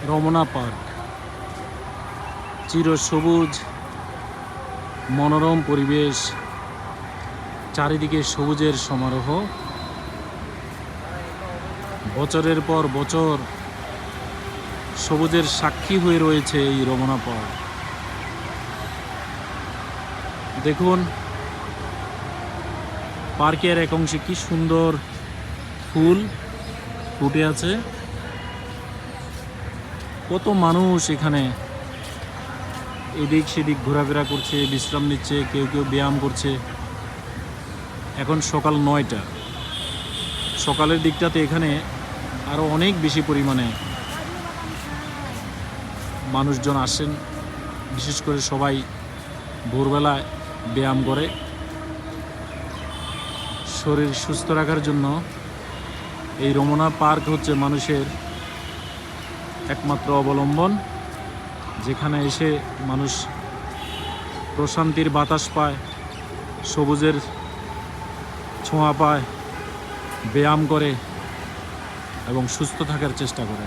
Ramna park, চিরসবুজ মনোরম পরিবেশ, চারিদিকে সবুজের সমারোহ। বছরের পর বছর সবুজের সাক্ষী হয়ে রয়েছে এই রমনা পার্ক। দেখুন পার্কের এক অংশে কি সুন্দর ফুল ফুটে আছে। কত মানুষ এখানে এদিক সেদিক ঘোরাফেরা করছে, বিশ্রাম নিচ্ছে, কেউ কেউ ব্যায়াম করছে। এখন সকাল 9টা। সকালের দিকটাতে এখানে আরও অনেক বেশি পরিমাণে মানুষজন আসেন। বিশেষ করে সবাই ভোরবেলায় ব্যায়াম করে শরীর সুস্থ রাখার জন্য। এই রমনা পার্ক হচ্ছে মানুষের একমাত্র অবলম্বন, যেখানে এসে মানুষ প্রশান্তির বাতাস পায়, সবুজের ছোঁয়া পায়, ব্যায়াম করে এবং সুস্থ থাকার চেষ্টা করে।